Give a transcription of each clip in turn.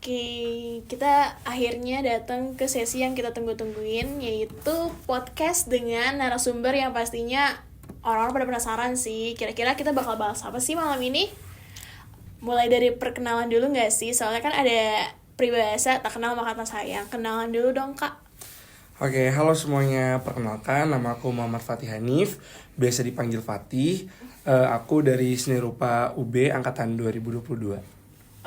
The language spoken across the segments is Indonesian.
Oke, kita akhirnya datang ke sesi yang kita tunggu-tungguin, yaitu podcast dengan narasumber yang pastinya orang-orang pada penasaran sih. Kira-kira kita bakal bahas apa sih malam ini? Mulai dari perkenalan dulu gak sih? Soalnya kan ada peribahasa tak kenal maka tak sayang. Kenalan dulu dong, Kak. Oke, halo semuanya. Perkenalkan, nama aku Muhammad Fatih Hanif, biasa dipanggil Fatih. Aku dari Seni Rupa UB angkatan 2022.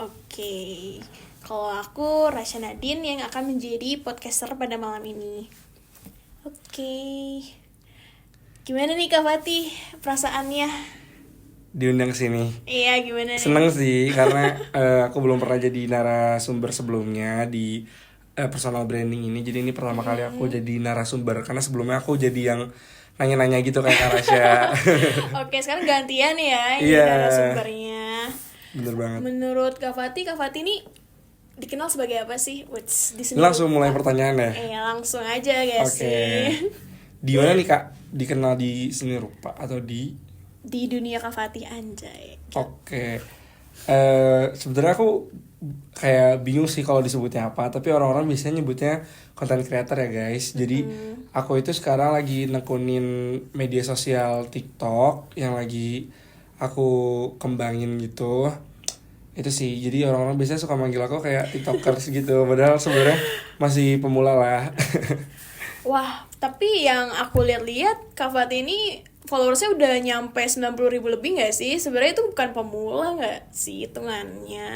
Oke, kalau aku Rasya Nadine yang akan menjadi podcaster pada malam ini. Oke, gimana nih Kak Fatih perasaannya? Diundang ke sini. Iya, gimana nih? Seneng sih karena aku belum pernah jadi narasumber sebelumnya di personal branding ini. Jadi ini pertama kali aku jadi narasumber karena sebelumnya aku jadi yang nanya-nanya gitu kayak Kak Rasya. Oke, sekarang gantian ya ini Iya. narasumbernya. Bener banget. Menurut Kak Fatih ini dikenal sebagai apa sih? Di seni Langsung rupa. mulai pertanyaan ya. Iya, langsung aja guys Oke. sih. Di mana nih Kak? Dikenal di Seni Rupa atau di Di dunia Kak Fatih anjay. Oke. Sebenarnya aku kayak bingung sih kalau disebutnya apa, tapi orang-orang biasanya nyebutnya content creator ya guys. Jadi aku itu sekarang lagi nekunin media sosial TikTok yang lagi aku kembangin gitu. Itu sih. Jadi orang-orang biasanya suka manggil aku kayak TikTokers gitu, padahal sebenarnya masih pemula lah. Wah, tapi yang aku lihat-lihat Kak Fatih ini followersnya udah nyampe 90.000 lebih gak sih? Sebenarnya itu bukan pemula gak sih hitungannya?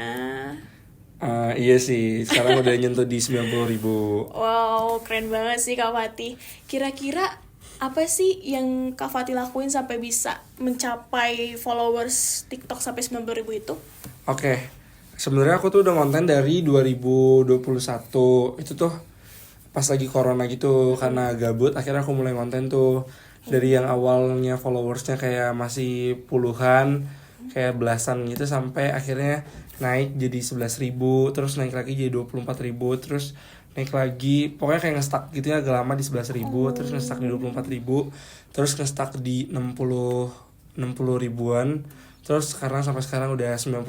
Iya sih, sekarang udah nyentuh di 90.000. Wow, keren banget sih Kak Fatih. Kira-kira apa sih yang Kak Fatih lakuin sampai bisa mencapai followers TikTok sampai 90.000 itu? Oke, sebenarnya aku tuh udah konten dari 2021. Itu tuh pas lagi corona gitu, karena gabut akhirnya aku mulai konten tuh. Dari yang awalnya followersnya kayak masih puluhan, kayak belasan gitu, sampai akhirnya naik jadi 11.000, terus naik lagi jadi 24.000, terus naik lagi, pokoknya kayak nge-stuck gitu ya, agak lama di 11.000, terus nge-stuck di 24.000, terus nge-stuck di 60 ribuan, terus sampai sekarang udah 90.000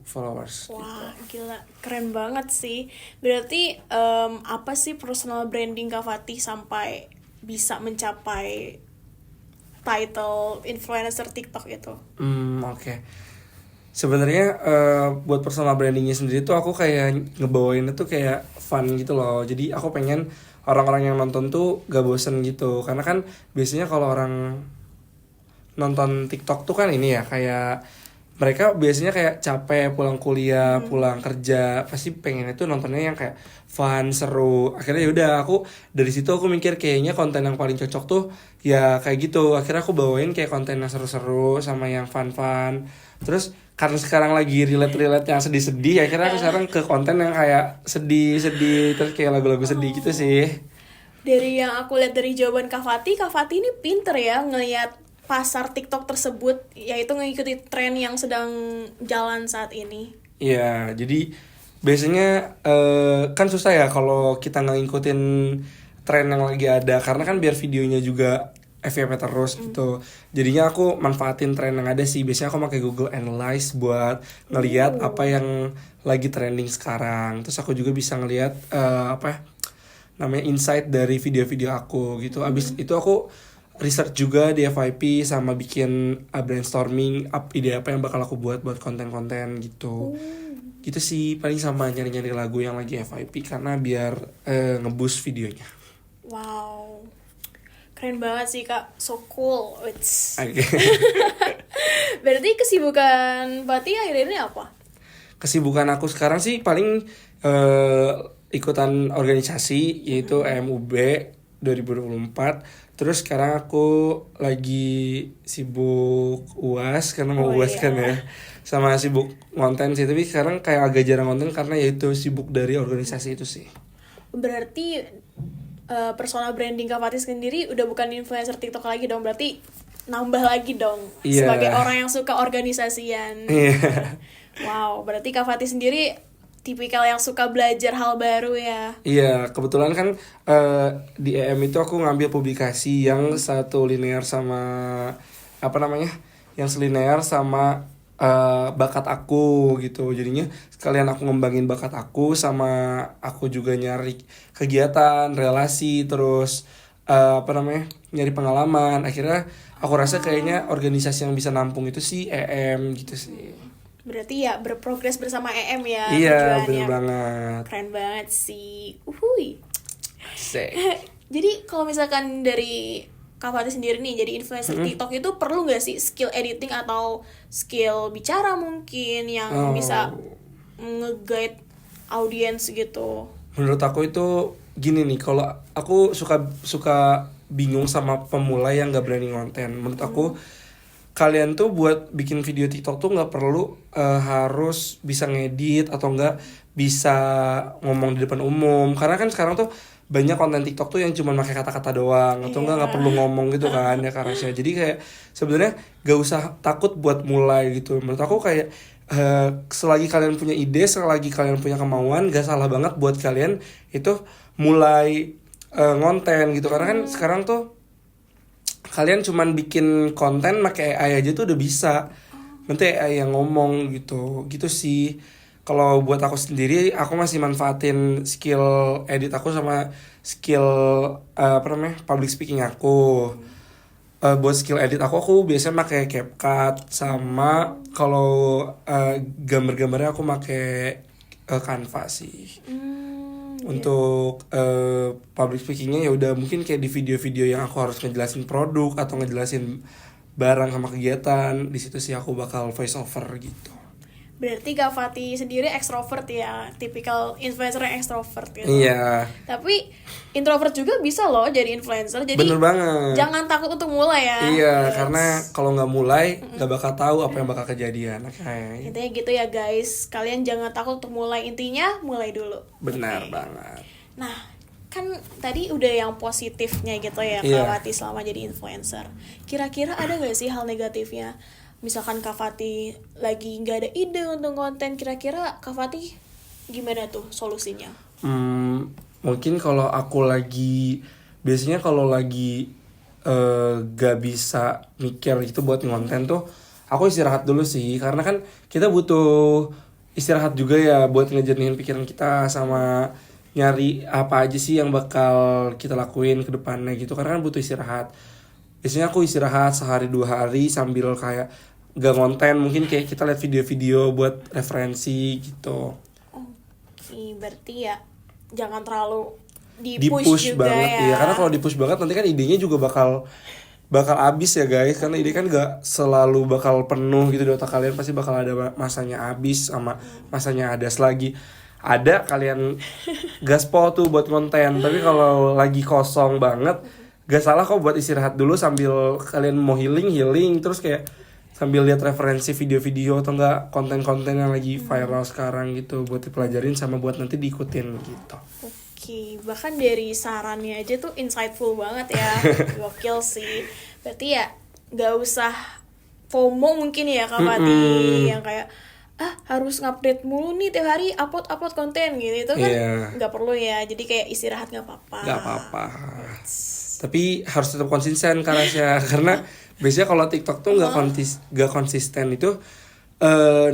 followers. Wah, gila, keren banget sih. Berarti apa sih personal branding Kak Fatih sampai bisa mencapai title influencer TikTok itu? Oke. Sebenarnya buat personal brandingnya sendiri tuh aku kayak ngebawainnya tuh kayak fun gitu loh. Jadi aku pengen orang-orang yang nonton tuh gak bosen gitu. Karena kan biasanya kalau orang nonton TikTok tuh kan ini ya, kayak mereka biasanya kayak capek pulang kuliah, pulang kerja, pasti pengennya tuh nontonnya yang kayak fun, seru. Akhirnya yaudah aku dari situ aku mikir kayaknya konten yang paling cocok tuh ya kayak gitu. Akhirnya aku bawain kayak konten yang seru-seru sama yang fun-fun. Terus karena sekarang lagi relate yang sedih-sedih, akhirnya aku sekarang ke konten yang kayak sedih-sedih, terus kayak lagu-lagu sedih gitu sih. Dari yang aku lihat dari jawaban Kak Fatih ini pinter ya ngelihat pasar TikTok tersebut, yaitu mengikuti tren yang sedang jalan saat ini. Iya, jadi biasanya kan susah ya kalau kita nggak ngikutin tren yang lagi ada, karena kan biar videonya juga FYP terus gitu. Jadinya aku manfaatin tren yang ada sih. Biasanya aku pakai Google Analyze buat ngelihat apa yang lagi trending sekarang. Terus aku juga bisa ngelihat namanya insight dari video-video aku gitu. Abis itu aku research juga di FYP sama bikin brainstorming ide apa yang bakal aku buat konten-konten gitu. Gitu sih, paling sama nyari-nyari lagu yang lagi FYP karena biar nge-boost videonya. Wow, keren banget sih Kak, so cool. Okay. Berarti kesibukan Fatih akhir ini apa? Kesibukan aku sekarang sih paling ikutan organisasi yaitu EMUB 2024. Terus sekarang aku lagi sibuk UAS karena mau UAS kan ya. Sama sibuk konten sih, tapi sekarang kayak agak jarang konten karena yaitu sibuk dari organisasi itu sih. Berarti personal branding Kak Fatih sendiri udah bukan influencer TikTok lagi dong, berarti nambah lagi dong sebagai orang yang suka organisasian. Wow, berarti Kak Fatih sendiri tipikal yang suka belajar hal baru ya. Iya, kebetulan kan di EM itu aku ngambil publikasi yang satu linear sama yang selinear sama bakat aku gitu. Jadinya sekalian aku ngembangin bakat aku, sama aku juga nyari kegiatan, relasi, terus nyari pengalaman. Akhirnya aku rasa kayaknya organisasi yang bisa nampung itu sih EM gitu sih. Berarti ya berprogres bersama EM ya Iya, tujuannya. bener banget. Keren banget sih. Uhuy. Asik. Jadi kalau misalkan dari Kak Fatih sendiri nih jadi influencer TikTok itu perlu nggak sih skill editing atau skill bicara mungkin yang bisa nge-guide audiens gitu? Menurut aku itu gini nih, kalau aku suka bingung sama pemula yang nggak berani konten. Menurut aku kalian tuh buat bikin video TikTok tuh nggak perlu harus bisa ngedit atau nggak bisa ngomong di depan umum, karena kan sekarang tuh banyak konten TikTok tuh yang cuma pakai kata-kata doang atau nggak perlu ngomong gitu kan ya Karasya. Jadi kayak sebenarnya gak usah takut buat mulai gitu. Menurut aku kayak selagi kalian punya ide, selagi kalian punya kemauan, gak salah banget buat kalian itu mulai ngonten gitu. Karena kan sekarang tuh kalian cuman bikin konten pakai AI aja tuh udah bisa. Nanti AI yang ngomong gitu sih. Kalau buat aku sendiri, aku masih manfaatin skill edit aku sama skill public speaking aku. Buat skill edit aku biasanya pakai CapCut, sama kalau gambar-gambarnya aku pakai Canva sih. Untuk public speakingnya ya udah mungkin kayak di video-video yang aku harus ngejelasin produk atau ngejelasin barang sama kegiatan, di situ sih aku bakal voice over gitu. Berarti Kak Fatih sendiri ekstrovert ya, tipikal influencer yang ekstrovert gitu. Iya. Tapi introvert juga bisa loh jadi influencer. Jadi bener banget. Jangan takut untuk mulai ya. Iya, karena kalau nggak mulai nggak bakal tahu apa yang bakal kejadian. Okay. Intinya gitu ya guys. Kalian jangan takut untuk mulai, intinya mulai dulu. Benar banget. Nah, kan tadi udah yang positifnya gitu ya Kak Fatih selama jadi influencer. Kira-kira ada nggak sih hal negatifnya? Misalkan Kak Fatih lagi nggak ada ide untuk konten, kira-kira Kak Fatih gimana tuh solusinya? Mungkin kalau aku biasanya kalau lagi gak bisa mikir gitu buat ngonten tuh, aku istirahat dulu sih. Karena kan kita butuh istirahat juga ya buat ngejernihin pikiran kita, sama nyari apa aja sih yang bakal kita lakuin ke depannya gitu. Karena kan butuh istirahat. Biasanya aku istirahat sehari 2 hari sambil kayak gak ngonten, mungkin kayak kita lihat video-video buat referensi gitu. Oke, berarti ya jangan terlalu di-push juga banget ya. Karena kalau di-push banget nanti kan idenya juga bakal habis ya guys. Karena ide kan gak selalu bakal penuh gitu di otak kalian, pasti bakal ada masanya habis sama masanya ada lagi. Ada kalian gaspol tuh buat konten, tapi kalau lagi kosong banget gak salah kok buat istirahat dulu sambil kalian mau healing terus kayak sambil lihat referensi video-video atau enggak konten-konten yang lagi viral sekarang gitu, buat dipelajarin sama buat nanti diikutin gitu. Oke, bahkan dari sarannya aja tuh insightful banget ya. Gokil sih. Berarti ya gak usah FOMO mungkin ya Kak Fatih, yang kayak harus ngupdate mulu nih tiap hari, upload konten gitu. Itu kan gak perlu ya. Jadi kayak istirahat gak apa-apa. Gak apa-apa. Tapi harus tetap konsisten karena biasanya kalau TikTok tuh gak konsisten itu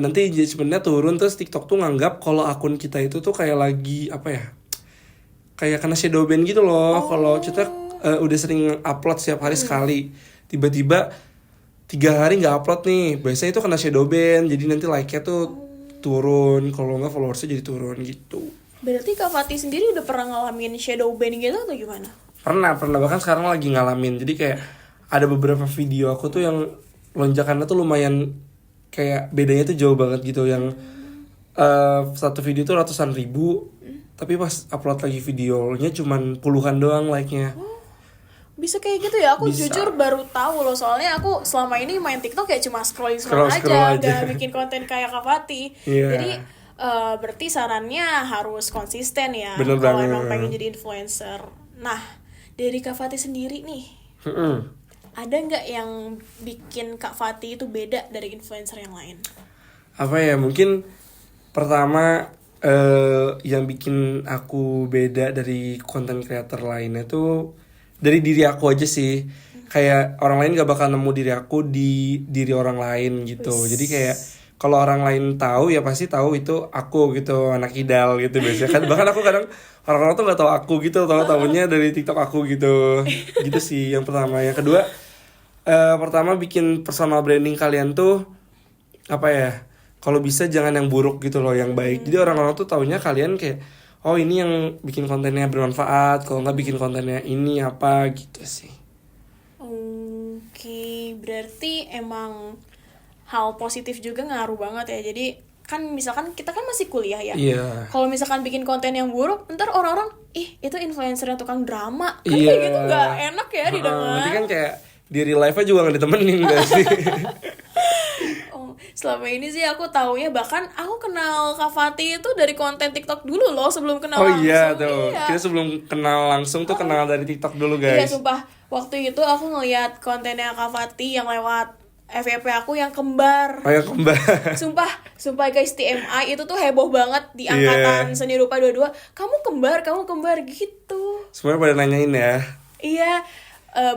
nanti engagementnya turun, terus TikTok tuh nganggap kalau akun kita itu tuh kayak lagi kayak kena shadow ban gitu loh. Kalau kita udah sering upload setiap hari sekali, tiba-tiba 3 hari nggak upload nih, biasanya itu kena shadow ban, jadi nanti like-nya tuh turun, kalau nggak followersnya jadi turun gitu. Berarti Kak Fatih sendiri udah pernah ngalamin shadow ban gitu atau gimana? Pernah bahkan sekarang lagi ngalamin. Jadi kayak ada beberapa video aku tuh yang lonjakannya tuh lumayan kayak bedanya tuh jauh banget gitu, yang satu video tuh ratusan ribu, tapi pas upload lagi videonya cuman puluhan doang like-nya. Bisa kayak gitu ya? Aku jujur baru tahu loh, soalnya aku selama ini main TikTok kayak cuma scroll aja, gak bikin konten kayak Kak Fatih. Jadi berarti sarannya harus konsisten ya kalau emang pengen jadi influencer. Nah, dari Kak Fatih sendiri nih, ada nggak yang bikin Kak Fatih itu beda dari influencer yang lain? Apa ya, mungkin pertama yang bikin aku beda dari content creator lainnya tuh dari diri aku aja sih. Kayak orang lain gak bakal nemu diri aku di diri orang lain gitu. Jadi kayak kalau orang lain tahu ya pasti tahu itu aku gitu, anak idal gitu biasanya kan. Bahkan aku kadang orang-orang tuh nggak tahu aku gitu, tahu-tahunya dari TikTok aku gitu. Gitu sih yang pertama. Yang kedua, pertama bikin personal branding kalian tuh apa ya? Kalau bisa jangan yang buruk gitu loh, yang baik. Jadi orang-orang tuh taunya kalian kayak oh ini yang bikin kontennya bermanfaat, kalau nggak bikin kontennya ini apa gitu sih. Oke, berarti emang hal positif juga ngaruh banget ya. Jadi kan misalkan kita kan masih kuliah ya. Iya. Kalau misalkan bikin konten yang buruk, ntar orang-orang itu influencernya tukang drama. Kan Iya. kayak gitu nggak enak ya didengar. Nanti kan kayak di real life-nya juga nggak ditemenin gak sih? Oh, selama ini sih aku taunya, bahkan aku kenal Kak Fatih itu dari konten TikTok dulu loh, sebelum kenal Oh langsung. iya tuh. Iya. Kita sebelum kenal langsung tuh kenal dari TikTok dulu Iya, guys. sumpah. Waktu itu aku ngeliat kontennya Kak Fatih yang lewat FYP aku yang kembar. Oh yang kembar. Sumpah guys, TMI itu tuh heboh banget di angkatan seni rupa 22. Kamu kembar gitu. Semuanya pada nanyain ya. Iya,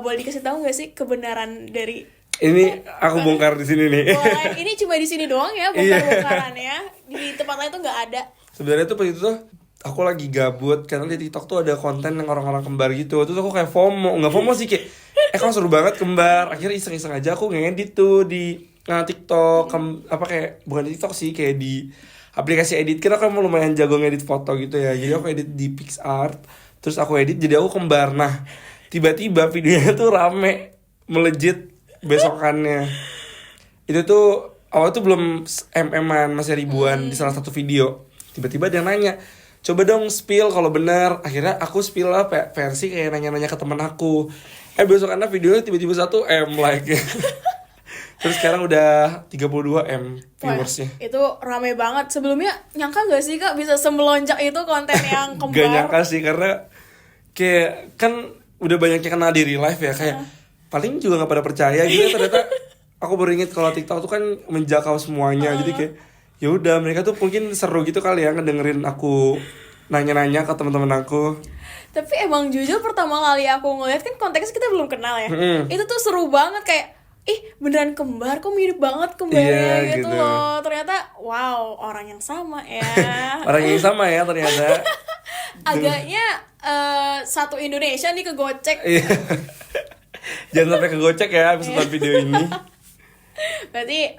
boleh dikasih tahu nggak sih kebenaran dari Ini aku bongkar di sini nih. boleh, ini cuma di sini doang ya bongkar-bongkarannya. Di tempat lain tuh nggak ada. Sebenarnya tuh pas itu tuh aku lagi gabut karena di TikTok tuh ada konten yang orang-orang kembar gitu. Terus aku kayak FOMO, nggak FOMO sih kayak kan seru banget kembar. Akhirnya iseng-iseng aja aku ngedit tuh di TikTok, apa kayak bukan di TikTok sih, kayak di aplikasi edit. Kira kan lumayan jago ngedit foto gitu ya. Jadi aku edit di PixArt, terus aku edit jadi aku kembar. Nah, tiba-tiba videonya tuh rame, melejit besokannya. Itu tuh awal tuh belum MM-an, masih ribuan di salah satu video. Tiba-tiba dia nanya, coba dong spill kalau benar. Akhirnya aku spill lah versi kayak nanya-nanya ke temen aku. Besokannya videonya tiba-tiba 1M like. Terus sekarang udah 32M viewersnya. Wah, itu rame banget. Sebelumnya nyangka gak sih Kak bisa semelonjak itu konten yang kembar? Gak nyangka sih, karena kayak kan udah banyak yang kenal di real life ya. Kayak paling juga gak pada percaya gitu. Ternyata aku baru inget kalau TikTok tuh kan menjangkau semuanya. Jadi kayak ya udah, mereka tuh mungkin seru gitu kali ya ngedengerin aku nanya-nanya ke teman-teman aku. Tapi emang jujur pertama kali aku ngeliat kan konteksnya kita belum kenal ya. Itu tuh seru banget, kayak beneran kembar, kok mirip banget kembarnya gitu loh. Ternyata wow, orang yang sama ya. Orang yang sama ya ternyata. Agaknya satu Indonesia nih kegocek. Iya. Jangan sampai kegocek ya abis nonton video ini. Berarti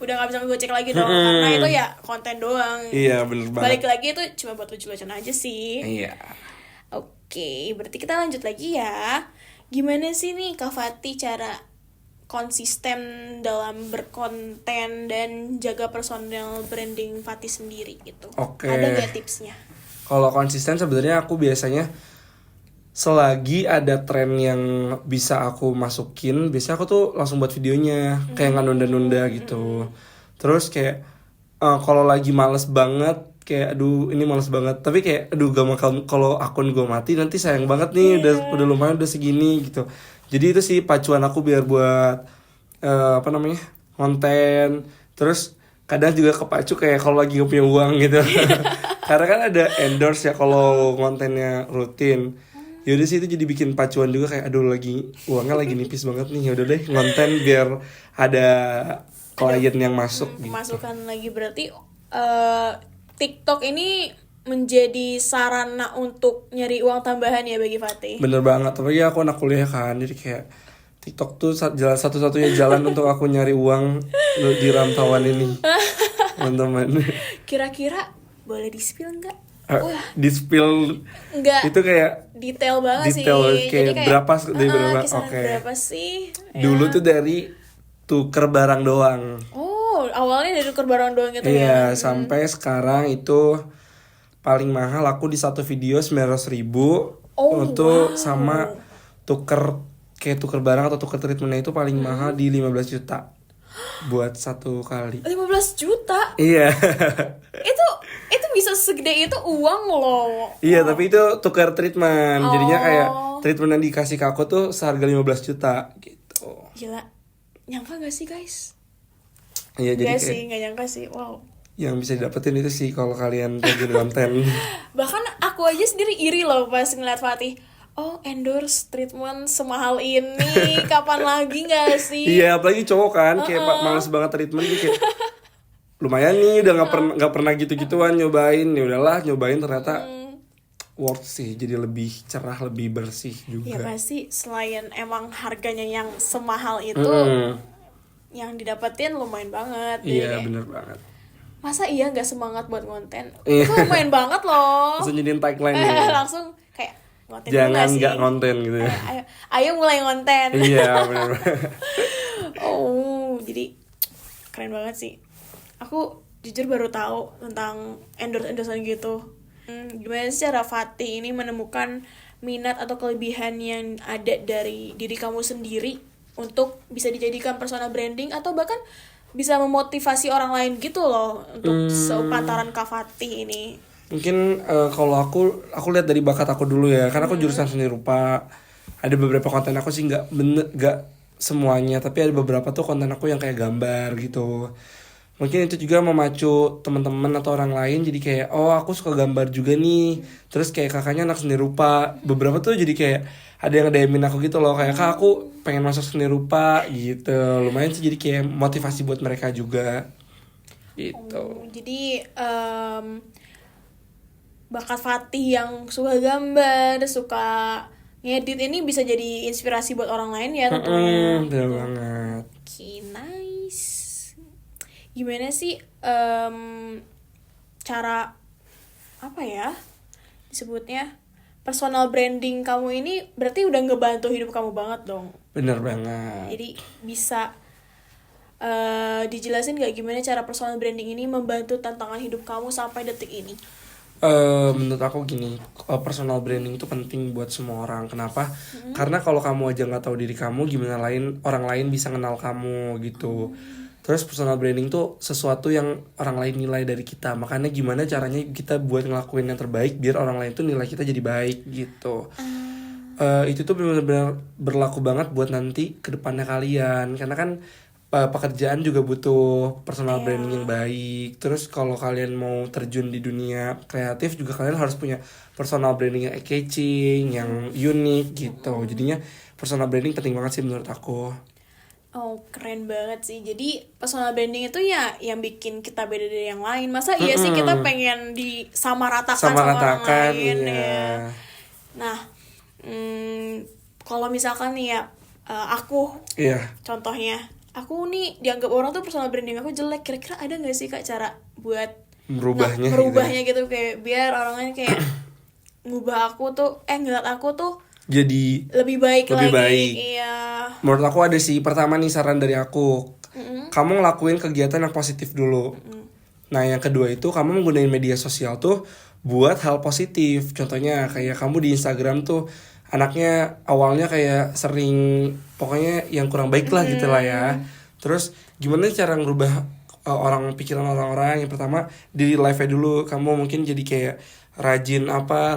udah gak bisa ngegocek lagi dong, karena itu ya konten doang. Iya bener banget. Balik lagi itu cuma buat lucu-lucuan aja sih. Iya. Oke, berarti kita lanjut lagi ya. Gimana sih nih Kak Fatih cara konsisten dalam berkonten dan jaga personal branding Fatih sendiri gitu? Oke. Ada gak tipsnya? Kalau konsisten sebenarnya aku biasanya selagi ada tren yang bisa aku masukin, biasanya aku tuh langsung buat videonya, kayak nggak nunda-nunda gitu. Terus kayak kalau lagi males banget, kayak aduh ini males banget, tapi kayak aduh gak bakal, kalau akun gue mati nanti sayang banget nih, udah lumayan udah segini gitu. Jadi itu sih pacuan aku biar buat konten. Terus kadang juga kepacu kayak kalau lagi gak punya uang gitu. Karena kan ada endorse ya kalau kontennya rutin. Yaudah sih itu jadi bikin pacuan juga, kayak aduh lagi uangnya lagi nipis banget nih, yaudah deh konten biar ada klien yang masuk gitu. Masukan lagi berarti TikTok ini menjadi sarana untuk nyari uang tambahan ya bagi Fatih. Bener banget, tapi ya aku anak kuliah kan, jadi kayak TikTok tuh jalan satu-satunya jalan untuk aku nyari uang di rantauan ini, teman-teman. Kira-kira boleh di-spill nggak? Di spill Nggak itu kayak detail banget detail, sih. kayak Jadi berapa dari berapa? kisaran Oke. berapa sih? Dulu tuh dari tuker barang doang. Oh, awalnya dari tuker barang doang gitu ya. Iya, sampai sekarang itu paling mahal aku di satu video 900.000 untuk sama tuker barang atau tuker treatmentnya itu paling mahal di 15 juta buat satu kali. 15 juta? Iya. Itu bisa segede itu uang loh. Iya, tapi itu tukar treatment. Jadinya kayak treatment yang dikasih ke aku tuh seharga 15 juta gitu. Gila. Nyangka gak sih guys? Iya, jadi Gak kayak sih, gak nyangka sih. Wow. yang bisa didapetin itu sih kalau kalian lagi dalam ten. Bahkan aku aja sendiri iri loh pas ngeliat Fatih. Oh, endorse treatment semahal ini. Kapan lagi gak sih? Iya, apalagi cowok kan kayak males banget treatment gitu kayak lumayan nih, udah nggak pernah gitu-gituan nyobain, ya udahlah nyobain ternyata worth sih, jadi lebih cerah, lebih bersih Ya juga. pasti selain emang harganya yang semahal itu, yang didapetin lumayan banget. Jadi Iya kayak, bener banget. masa iya nggak semangat buat konten? Iya. Itu lumayan banget loh. Langsung jadiin tagline ya. Langsung kayak konten Jangan sih? nggak konten gitu ya. Ayo mulai konten. Iya bener banget. Oh, jadi keren banget sih. Aku jujur baru tahu tentang endorse-endorsean gitu. Gimana sih cara Fatih ini menemukan minat atau kelebihan yang ada dari diri kamu sendiri untuk bisa dijadikan personal branding atau bahkan bisa memotivasi orang lain gitu loh untuk sepantaran Kak Fatih ini. Mungkin kalau aku lihat dari bakat aku dulu ya, karena aku jurusan seni rupa. Ada beberapa konten aku sih nggak semuanya, tapi ada beberapa tuh konten aku yang kayak gambar gitu. Mungkin itu juga memacu teman-teman atau orang lain, jadi kayak oh aku suka gambar juga nih. Terus kayak kakaknya anak seni rupa, beberapa tuh jadi kayak ada yang DM-in aku gitu loh, kayak kak aku pengen masuk seni rupa gitu. Lumayan sih, jadi kayak motivasi buat mereka juga gitu. Jadi bakat Fatih yang suka gambar, suka ngedit ini bisa jadi inspirasi buat orang lain ya tentunya. Bener banget. Oke, nice. Gimana sih cara apa ya disebutnya, personal branding kamu ini berarti udah ngebantu hidup kamu banget dong. Bener banget. Jadi bisa dijelasin gak gimana cara personal branding ini membantu tantangan hidup kamu sampai detik ini? Menurut aku gini, personal branding itu penting buat semua orang. Kenapa? Karena kalau kamu aja nggak tahu diri kamu, gimana orang lain bisa kenal kamu gitu. Terus personal branding tuh sesuatu yang orang lain nilai dari kita. Makanya gimana caranya kita buat ngelakuin yang terbaik biar orang lain tuh nilai kita jadi baik gitu. Itu tuh benar-benar berlaku banget buat nanti ke depannya kalian. Karena kan pekerjaan juga butuh personal branding yang baik. Terus kalau kalian mau terjun di dunia kreatif juga kalian harus punya personal branding yang catching, yang unik gitu. Jadinya personal branding penting banget sih menurut aku. Oh, keren banget sih. Jadi personal branding itu ya yang bikin kita beda dari yang lain. Masa iya sih kita pengen disamaratakan sama orang lain ya. Nah, kalau misalkan nih ya aku contohnya, aku nih dianggap orang tuh personal branding aku jelek, kira-kira ada nggak sih Kak cara buat merubahnya gitu kayak biar orang lain kayak ngubah aku tuh ngeliat aku tuh jadi lebih baik lagi. Iya. Menurut aku ada sih, pertama nih saran dari aku, kamu ngelakuin kegiatan yang positif dulu. Nah yang kedua itu kamu menggunakan media sosial tuh buat hal positif. Contohnya kayak kamu di Instagram tuh anaknya awalnya kayak sering pokoknya yang kurang baik lah gitu lah ya. Terus gimana cara ngerubah pikiran orang-orang? Yang pertama di live-nya dulu kamu mungkin jadi kayak rajin apa.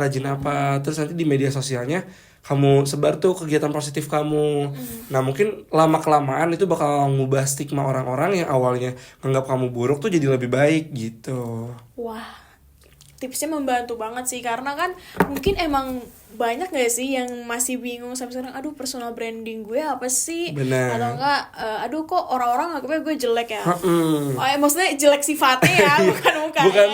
Terus nanti di media sosialnya kamu sebar tuh kegiatan positif kamu. Nah mungkin lama-kelamaan itu bakal ngubah stigma orang-orang yang awalnya nganggap kamu buruk tuh jadi lebih baik gitu. Wah, tipsnya membantu banget sih, karena kan mungkin emang banyak gak sih yang masih bingung sampai sekarang, aduh personal branding gue apa sih? Bener. Atau enggak, aduh kok orang-orang nganggapnya gue jelek ya? Maksudnya jelek sifatnya ya, bukan mukanya. Bukan,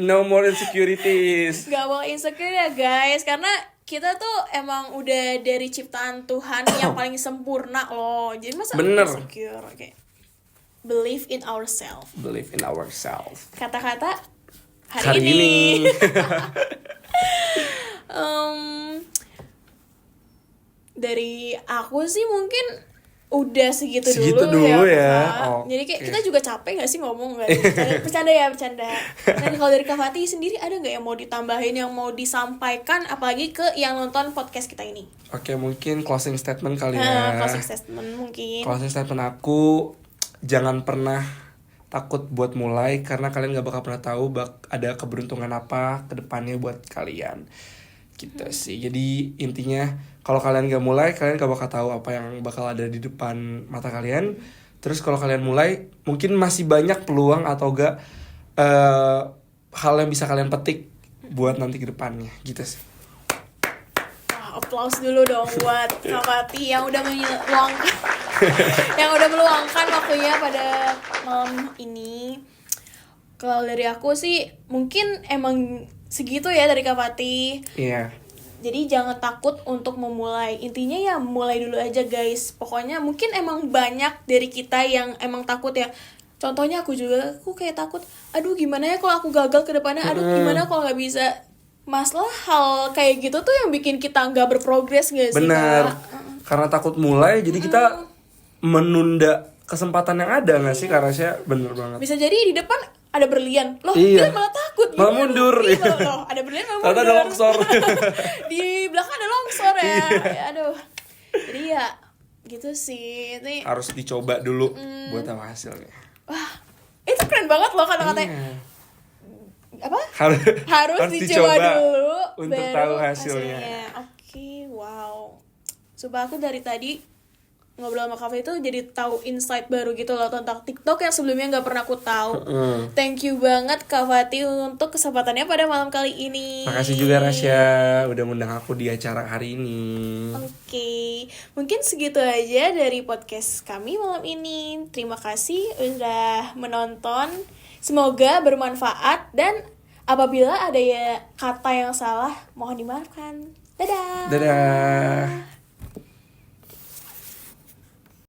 no more insecurities. Gak boleh insecure ya guys, karena kita tuh emang udah dari ciptaan Tuhan yang paling sempurna loh. Jadi masa insecure? Okay. Believe in ourselves. Believe in ourselves. Kata-kata hari ini. Dari aku sih mungkin udah segitu dulu ya. Jadi kayak kita juga capek gak sih ngomong gak? Bercanda. Dan kalau dari Kak Fatih sendiri ada gak yang mau ditambahin, yang mau disampaikan apalagi ke yang nonton podcast kita ini? Oke, mungkin closing statement kali ya. Closing statement mungkin. Closing statement aku, jangan pernah takut buat mulai karena kalian gak bakal pernah tahu ada keberuntungan apa ke depannya buat kalian. Gitu sih. Jadi intinya kalau kalian gak mulai, kalian gak bakal tahu apa yang bakal ada di depan mata kalian. Terus kalau kalian mulai, mungkin masih banyak peluang atau gak hal yang bisa kalian petik buat nanti ke depannya. Gitu sih. Applause dulu dong buat Kak Fatih yang udah meluangkan waktunya pada malam ini. Kalau dari aku sih mungkin emang segitu ya dari Kak Fatih. Iya. Jadi jangan takut untuk memulai. Intinya ya mulai dulu aja guys. Pokoknya mungkin emang banyak dari kita yang emang takut ya. Contohnya aku kayak takut. Aduh gimana ya kalau aku gagal ke depannya. Aduh gimana kalau nggak bisa. Masalah hal kayak gitu tuh yang bikin kita nggak berprogres gak sih? Bener. Kak? Karena takut mulai, jadi kita menunda kesempatan yang ada nggak sih, Kak Rasya? Bener banget. Bisa jadi di depan ada berlian. Loh, Iya. kita malah takut. Malah Gimana? mundur. Iya, loh, ada berlian malah Ternyata mundur. ada longsor. Di belakang ada longsor ya. Iya. Aduh. Jadi ya gitu sih. Ini Harus dicoba dulu buat tahu hasilnya. wah, itu keren banget loh kata-katanya. Iya. Apa? Harus dicoba dulu untuk baru tahu hasilnya. Oke, wow. Sumpah aku dari tadi ngobrol sama Kafe itu jadi tahu insight baru gitu loh tentang TikTok yang sebelumnya nggak pernah aku tahu. Thank you banget Kak Fatih untuk kesempatannya pada malam kali ini. Makasih juga Rasya udah ngundang aku di acara hari ini. Oke, mungkin segitu aja dari podcast kami malam ini. Terima kasih udah menonton. Semoga bermanfaat dan apabila ada ya kata yang salah mohon dimaafkan. Dadah. Dadah.